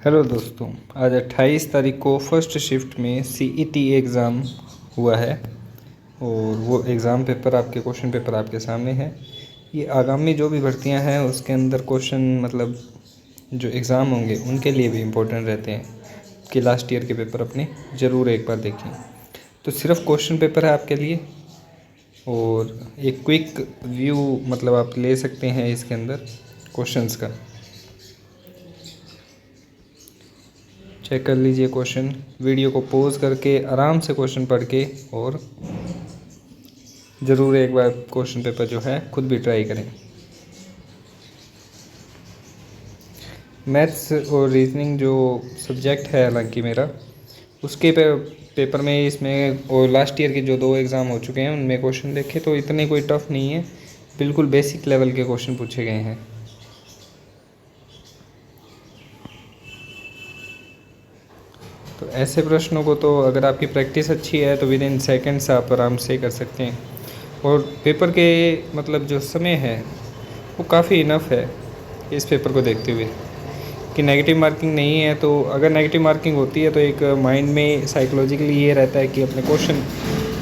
Hello दोस्तों, आज 28 तारीख को फर्स्ट शिफ्ट में सीईटी एग्ज़ाम हुआ है और वो एग्ज़ाम पेपर आपके क्वेश्चन पेपर आपके सामने है। ये आगामी जो भी भर्तियां हैं उसके अंदर क्वेश्चन मतलब जो एग्ज़ाम होंगे उनके लिए भी इम्पोर्टेंट रहते हैं कि लास्ट ईयर के पेपर अपने ज़रूर एक बार देखें। तो सिर्फ क्वेश्चन पेपर है आपके लिए और एक क्विक व्यू मतलब आप ले सकते हैं इसके अंदर क्वेश्चंस का। चेक कर लीजिए क्वेश्चन, वीडियो को पॉज करके आराम से क्वेश्चन पढ़ के और ज़रूर एक बार क्वेश्चन पेपर जो है खुद भी ट्राई करें। मैथ्स और रीजनिंग जो सब्जेक्ट है हालांकि मेरा उसके पेपर में इसमें और लास्ट ईयर के जो 2 एग्ज़ाम हो चुके हैं उनमें क्वेश्चन देखे तो इतने कोई टफ नहीं है, बिल्कुल बेसिक लेवल के क्वेश्चन पूछे गए हैं। तो ऐसे प्रश्नों को तो अगर आपकी प्रैक्टिस अच्छी है तो विद इन सेकेंड्स आप आराम से कर सकते हैं और पेपर के मतलब जो समय है वो काफ़ी इनफ है इस पेपर को देखते हुए कि नेगेटिव मार्किंग नहीं है। तो अगर नेगेटिव मार्किंग होती है तो एक माइंड में साइकोलॉजिकली ये रहता है कि अपने क्वेश्चन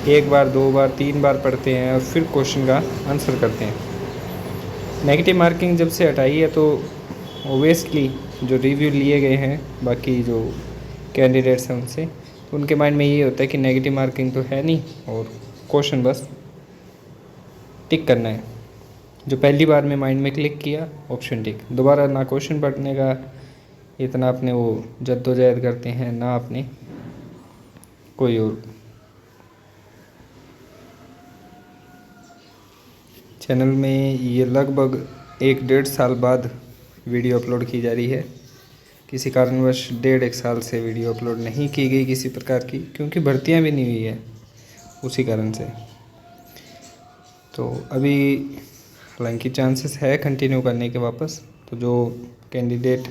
1 बार 2 बार 3 बार पढ़ते हैं और फिर क्वेश्चन का आंसर करते हैं। नेगेटिव मार्किंग जब से हटाई है तो ओबियसली जो रिव्यू लिए गए हैं बाकी जो कैंडिडेट्स हैं उनसे, तो उनके माइंड में ये होता है कि नेगेटिव मार्किंग तो है नहीं और क्वेश्चन बस टिक करना है। जो पहली बार में माइंड में क्लिक किया ऑप्शन टिक, दोबारा ना क्वेश्चन पढ़ने का इतना अपने वो जद्दोजहद करते हैं ना अपने कोई और। चैनल में ये लगभग 1-1.5 साल बाद वीडियो अपलोड की जा रही है। किसी कारणवश 1.5-1 साल से वीडियो अपलोड नहीं की गई किसी प्रकार की, क्योंकि भर्तियां भी नहीं हुई है उसी कारण से। तो अभी हालांकि चांसेस है कंटिन्यू करने के वापस। तो जो कैंडिडेट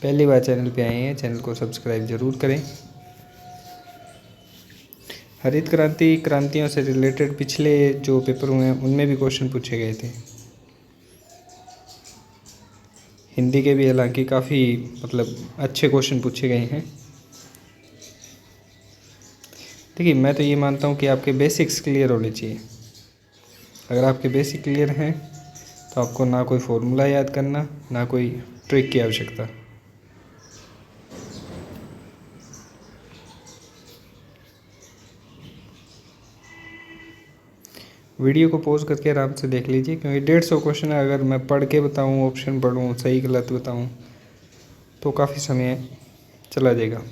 पहली बार चैनल पे आए हैं चैनल को सब्सक्राइब ज़रूर करें। हरित क्रांति क्रांतियों से रिलेटेड पिछले जो पेपर हुए हैं उनमें भी क्वेश्चन पूछे गए थे। हिंदी के भी हालांकि काफ़ी मतलब अच्छे क्वेश्चन पूछे गए हैं। देखिए, मैं तो ये मानता हूँ कि आपके बेसिक्स क्लियर होने चाहिए। अगर आपके बेसिक क्लियर हैं तो आपको ना कोई फॉर्मूला याद करना ना कोई ट्रिक की आवश्यकता। वीडियो को पॉज करके आराम से देख लीजिए, क्योंकि 150 क्वेश्चन है। अगर मैं पढ़ के बताऊँ, ऑप्शन पढ़ूँ, सही गलत बताऊँ तो काफ़ी समय चला जाएगा।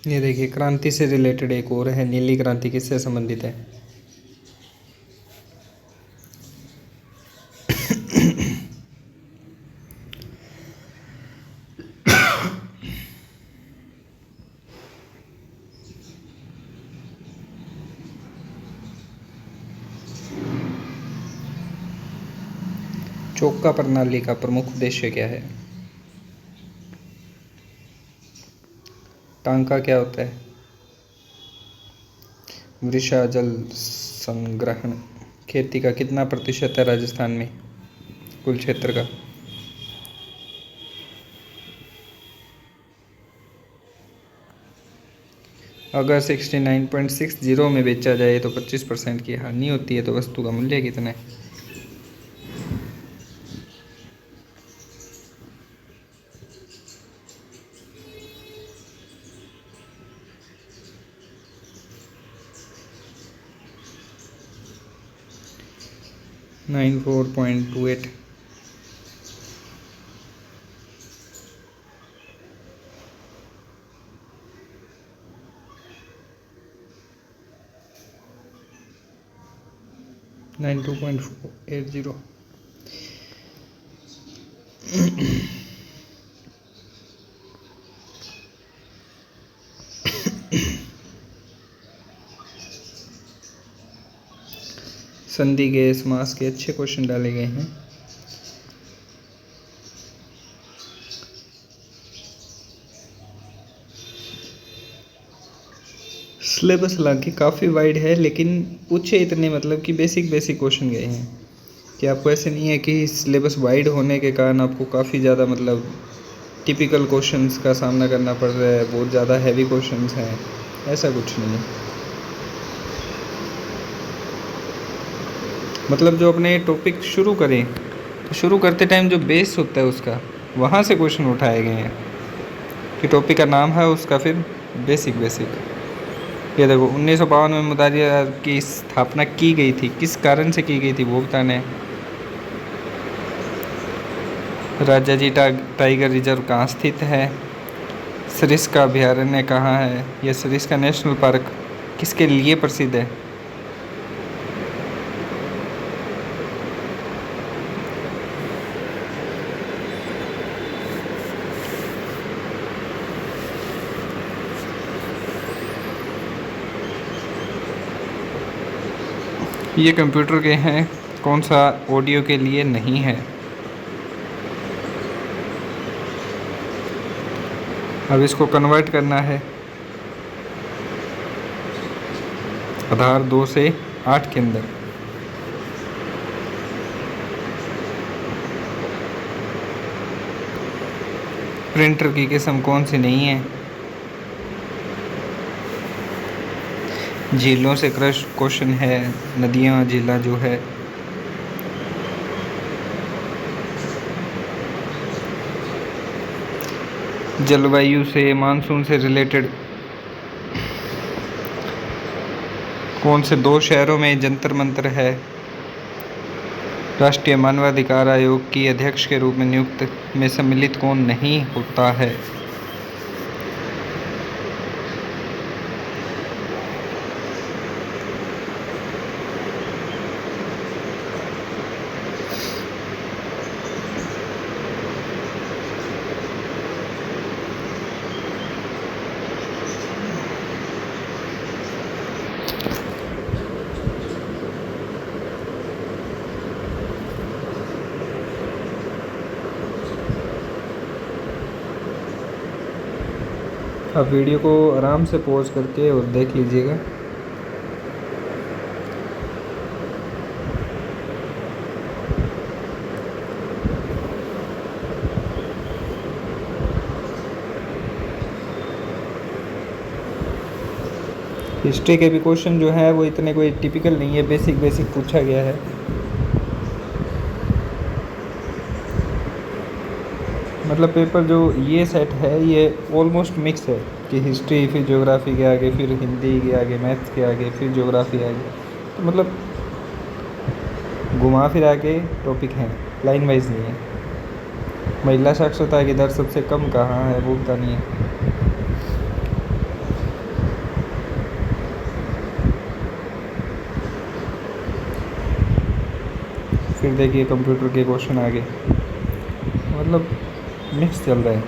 ये देखिए, क्रांति से रिलेटेड एक और है, नीली क्रांति किससे संबंधित है? चौका प्रणाली का प्रमुख उद्देश्य क्या है? टांका क्या होता है? वृषा जल संग्रहण खेती का कितना प्रतिशत है राजस्थान में कुल क्षेत्र का? अगर 69.60 में बेचा जाए तो 25% की हानि होती है, तो वस्तु का मूल्य कितना है? $94.28। $92.80। संधि के समास के अच्छे क्वेश्चन डाले गए हैं। सिलेबस हालांकि काफ़ी वाइड है, लेकिन पूछे इतने मतलब कि बेसिक बेसिक क्वेश्चन गए हैं कि आपको ऐसे नहीं है कि सिलेबस वाइड होने के कारण आपको काफ़ी ज़्यादा मतलब टिपिकल क्वेश्चंस का सामना करना पड़ रहा है, बहुत ज़्यादा हैवी क्वेश्चंस हैं, ऐसा कुछ नहीं है। मतलब जो अपने टॉपिक शुरू करें तो शुरू करते टाइम जो बेस होता है उसका, वहाँ से क्वेश्चन उठाए गए हैं कि टॉपिक का नाम है उसका, फिर बेसिक बेसिक। ये देखो 1952 में मुतालिया की स्थापना की गई थी, किस कारण से की गई थी वो बताना है। राजाजी टाइगर रिजर्व कहाँ स्थित है, सरिस्का अभयारण्य कहाँ है, यह सरिस्का नेशनल पार्क किसके लिए प्रसिद्ध है। ये कंप्यूटर के हैं, कौन सा ऑडियो के लिए नहीं है। अब इसको कन्वर्ट करना है आधार 2 से 8 के अंदर। प्रिंटर की किस्म कौन सी नहीं है। झीलों से क्रश क्वेश्चन है, नदियाँ झीला जो है। जलवायु से मानसून से रिलेटेड कौन से 2 शहरों में जंतर मंतर है। राष्ट्रीय मानवाधिकार आयोग की अध्यक्ष के रूप में नियुक्त में सम्मिलित कौन नहीं होता है। आप वीडियो को आराम से पॉज करके और देख लीजिएगा। हिस्ट्री के भी क्वेश्चन जो है वो इतने कोई टिपिकल नहीं है, बेसिक बेसिक पूछा गया है। मतलब पेपर जो ये सेट है ये ऑलमोस्ट मिक्स है कि हिस्ट्री, फिर ज्योग्राफी के आगे, फिर हिंदी के आगे, मैथ्स के आगे, फिर ज्योग्राफी आगे, तो मतलब घुमा फिरा के टॉपिक हैं, लाइन वाइज नहीं है। महिला साक्षरता की दर सबसे कम कहाँ है वो पता नहीं है। फिर देखिए कंप्यूटर के क्वेश्चन आगे, मतलब मिक्स चल रहा है।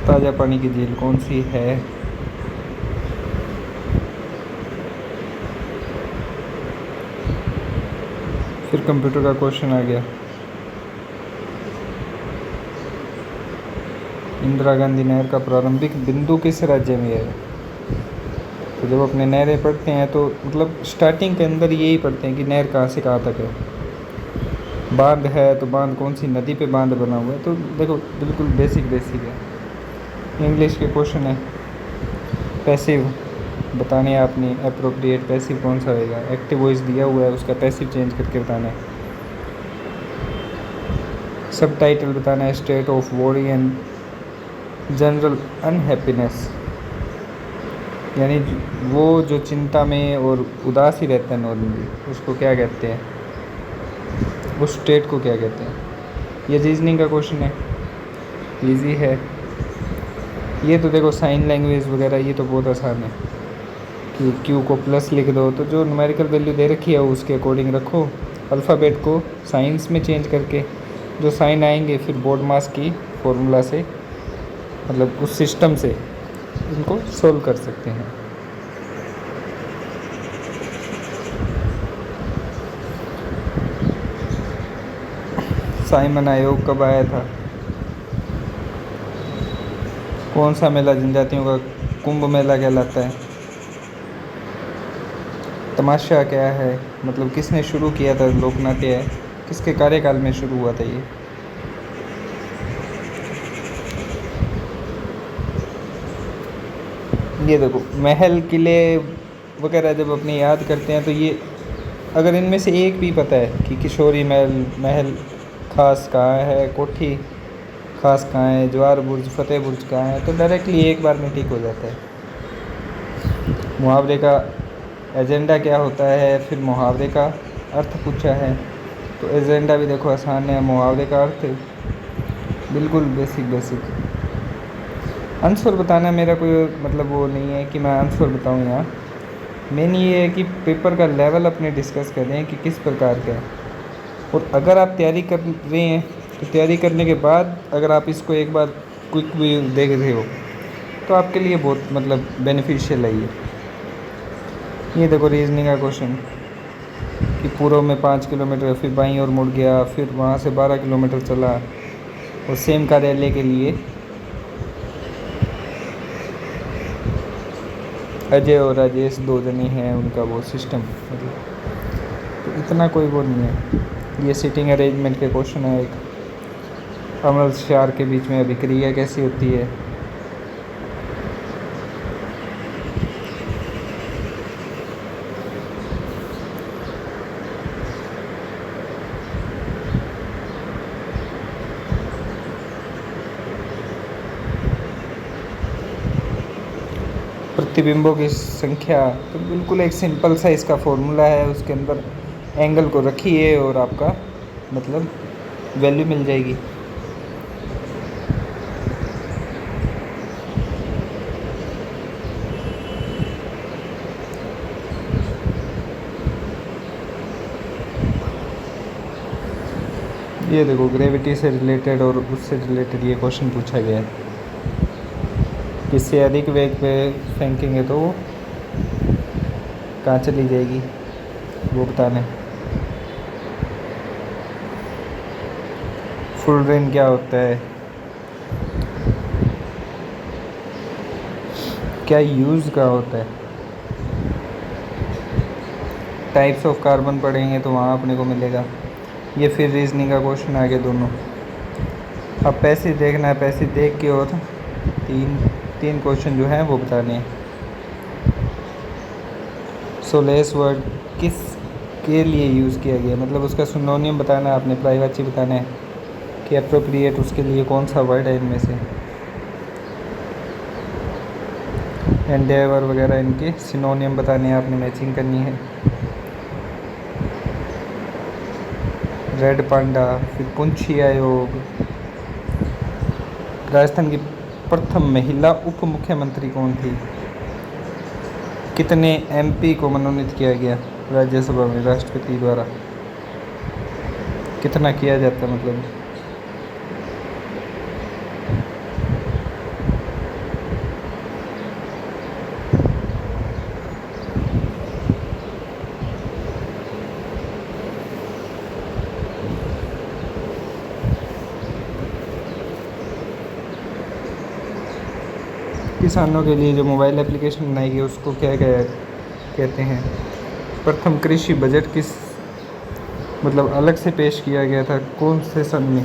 ताज़ा पानी की झील कौन सी है। फिर कंप्यूटर का क्वेश्चन आ गया, इंदिरा गांधी नहर का प्रारंभिक बिंदु किस राज्य में है। तो जब अपने नहरें पढ़ते हैं तो मतलब स्टार्टिंग के अंदर यही पढ़ते हैं कि नहर कहाँ से कहाँ तक है। बांध है तो बांध कौन सी नदी पे बांध बना हुआ है, तो देखो बिल्कुल बेसिक बेसिक है। इंग्लिश के क्वेश्चन है, पैसिव बताने हैं आपने, अप्रोप्रिएट पैसिव कौन सा रहेगा। एक्टिव वॉइस दिया हुआ है, उसका पैसिव चेंज करके बताना है। सब टाइटल बताना है, state of worry and general unhappiness, यानी वो जो चिंता में और उदास ही रहता है नॉर्मली, उसको क्या कहते हैं, उस स्टेट को क्या कहते हैं। ये रीजनिंग का क्वेश्चन है, इजी है। ये तो देखो साइन लैंग्वेज वगैरह ये तो बहुत आसान है कि क्यू को प्लस लिख दो, तो जो न्यूमेरिकल वैल्यू दे रखी है उसके अकॉर्डिंग रखो। अल्फ़ाबेट को साइंस में चेंज करके जो साइन आएंगे फिर बोर्ड मास की फॉर्मूला से, मतलब उस सिस्टम से इनको सोल्व कर सकते हैं। साइमन आयोग कब आया था। कौन सा मेला जनजातियों का कुंभ मेला कहलाता है? तमाशा क्या है? मतलब किसने शुरू किया था लोकनाट्य है? किसके कार्यकाल में शुरू हुआ था ये? ये देखो, महल किले वगैरह जब अपने याद करते हैं तो ये, अगर इनमें से एक भी पता है कि किशोरी महल, महल खास कहाँ है, कोठी खास कहाँ है, जवार बुर्ज, फतेह बुर्ज कहाँ है, तो डायरेक्टली एक बार में ठीक हो जाता है। मुहावरे का एजेंडा क्या होता है? फिर मुहावरे का अर्थ पूछा है, तो एजेंडा भी देखो आसान है, मुहावरे का अर्थ बिल्कुल बेसिक बेसिक। आंसर बताना मेरा कोई मतलब वो नहीं है कि मैं आंसर बताऊँ यहाँ। मेन ये है कि पेपर का लेवल अपने डिस्कस कर रहे हैं कि किस प्रकार का है। और अगर आप तैयारी कर रहे हैं तो तैयारी करने के बाद अगर आप इसको एक बार क्विक भी देख रहे हो तो आपके लिए बहुत मतलब बेनिफिशियल है ये देखो रीजनिंग का क्वेश्चन कि पूर्व में 5 किलोमीटर, फिर बाईं ओर मुड़ गया, फिर वहाँ से 12 किलोमीटर चला, और सेम कार्यालय के लिए अजय और राजेश 2 जने हैं, उनका वो सिस्टम मतलब, तो इतना कोई वो नहीं है। ये सीटिंग अरेंजमेंट के क्वेश्चन है। एक अमल क्षार के बीच में अभिक्रिया कैसी होती है? प्रतिबिंबों की संख्या, तो बिल्कुल एक सिंपल सा इसका फॉर्मूला है, उसके अंदर एंगल को रखिए और आपका मतलब वैल्यू मिल जाएगी। ये देखो ग्रेविटी से रिलेटेड और उससे रिलेटेड ये क्वेश्चन पूछा गया है, किससे अधिक वेग पे फेंकेंगे तो वो कहाँ चली जाएगी, वो बताना है। फुल रेन क्या होता है? क्या यूज़ का होता है? टाइप्स ऑफ कार्बन पढ़ेंगे तो वहाँ अपने को मिलेगा। ये फिर रीजनिंग का क्वेश्चन आ गया दोनों। अब पैसिव देखना है, पैसिव देख के और तीन क्वेश्चन जो हैं वो बताने हैं। सोलेस वर्ड किस के लिए यूज़ किया गया, मतलब उसका सिनोनियम बताना है आपने, प्रायवाची बताना है कि अप्रोप्रिएट उसके लिए कौन सा वर्ड है इनमें से। एंडेवर वगैरह इनके सिनोनियम बताने हैं आपने, मैचिंग करनी है। रेड पांडा, फिर पुंछी आयोग। राजस्थान की प्रथम महिला उप मुख्यमंत्री कौन थी? कितने एमपी को मनोनीत किया गया राज्यसभा में राष्ट्रपति द्वारा? कितना किया जाता मतलब? किसानों के लिए जो मोबाइल एप्लीकेशन बनाई गई उसको क्या कहते हैं? प्रथम कृषि बजट किस मतलब अलग से पेश किया गया था, कौन से सन में?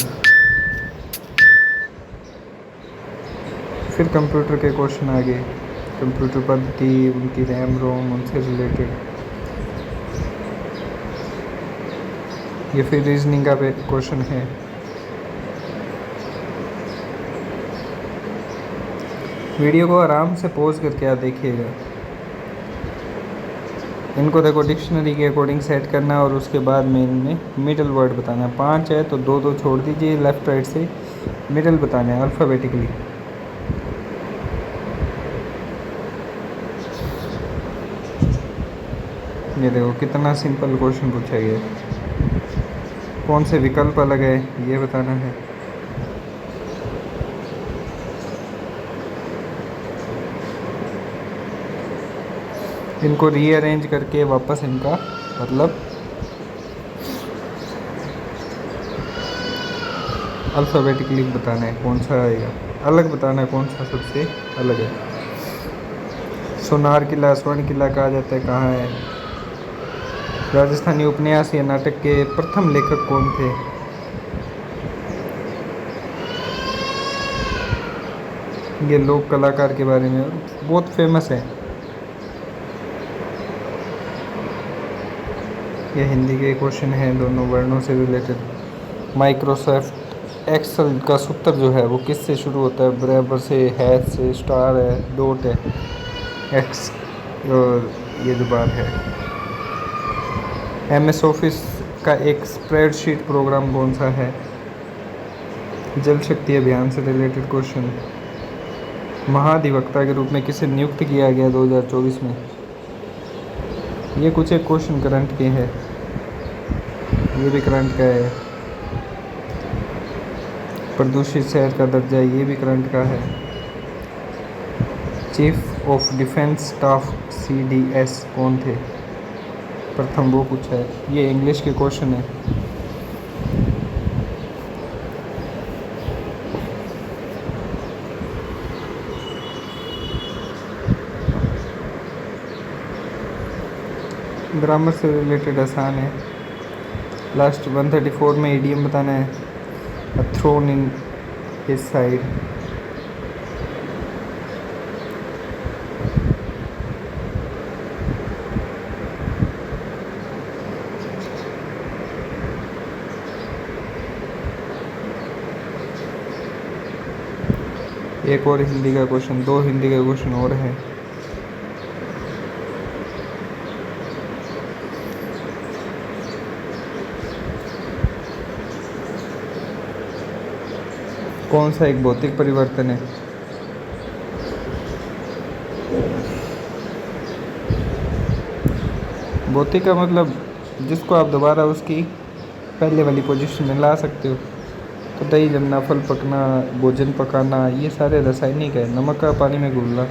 फिर कंप्यूटर के क्वेश्चन आ गए, कंप्यूटर पद्धति, उनकी रैम रोम, उनसे रिलेटेड। ये फिर रीजनिंग का क्वेश्चन है। वीडियो को आराम से पॉज करके आप देखिएगा। इनको देखो डिक्शनरी के अकॉर्डिंग सेट करना और उसके बाद में इनमें मिडल वर्ड बताना है। 5 है तो 2 छोड़ दीजिए, लेफ़्ट राइट से मिडल बताना है अल्फ़ाबेटिकली। ये देखो कितना सिंपल क्वेश्चन पूछा गया है। कौन से विकल्प अलग है ये बताना है। इनको रीअरेंज करके वापस इनका मतलब अल्फ़ाबेटिकली बताना है कौन सा आएगा। अलग बताना है कौन सा सबसे अलग है। सोनार किला, स्वर्ण किला कहा जाता है, कहाँ है? राजस्थानी उपन्यास या नाटक के प्रथम लेखक कौन थे? ये लोक कलाकार के बारे में बहुत फेमस है। ये हिंदी के क्वेश्चन हैं दोनों वर्णों से रिलेटेड। माइक्रोसॉफ्ट एक्सेल का सूत्र जो है वो किससे शुरू होता है? बराबर से, हैश से, स्टार है, डॉट है, एक्स, और ये जो बात है। एमएस ऑफिस का एक स्प्रेडशीट प्रोग्राम कौन सा है? जल शक्ति अभियान से रिलेटेड क्वेश्चन। महाधिवक्ता के रूप में किसे नियुक्त किया गया 2024 में? ये कुछ एक क्वेश्चन करंट के हैं, ये भी करंट का है। प्रदूषित शहर का दर्जा, ये भी करंट का है। Chief of defence staff CDS कौन थे? प्रथम वो पूछा है। ये इंग्लिश के क्वेश्चन है। ग्रामर से रिलेटेड आसान है। लास्ट 134 में इडियम बताना है। A thorn in his side. एक और हिंदी का क्वेश्चन, दो हिंदी का क्वेश्चन और है। कौन सा एक भौतिक परिवर्तन है? भौतिक का मतलब जिसको आप दोबारा उसकी पहले वाली पोजीशन में ला सकते हो। तो दही जमना, फल पकना, भोजन पकाना, ये सारे रासायनिक है। नमक का पानी में घुलना,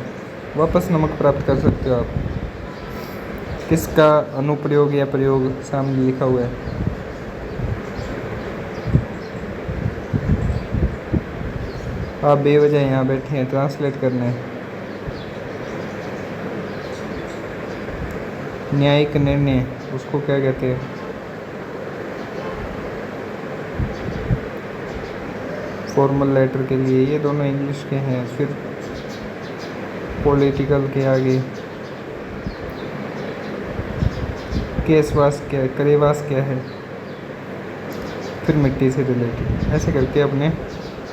वापस नमक प्राप्त कर सकते हो आप। किसका अनुप्रयोग या प्रयोग सामने लिखा हुआ है? आप बेवजह यहाँ बैठे हैं, ट्रांसलेट करना है। न्यायिक निर्णय उसको क्या कहते हैं? फॉर्मल लेटर के लिए, ये दोनों इंग्लिश के हैं। फिर पॉलिटिकल के आगे केसवास क्या है, करेवास क्या है? फिर मिट्टी से रिलेटेड। ऐसे करके अपने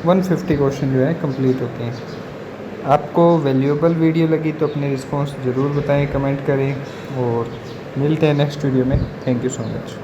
150 क्वेश्चन जो है कंप्लीट होते हैं। आपको वैल्यूएबल वीडियो लगी तो अपने रिस्पांस ज़रूर बताएं, कमेंट करें, और मिलते हैं नेक्स्ट वीडियो में। Thank you so much.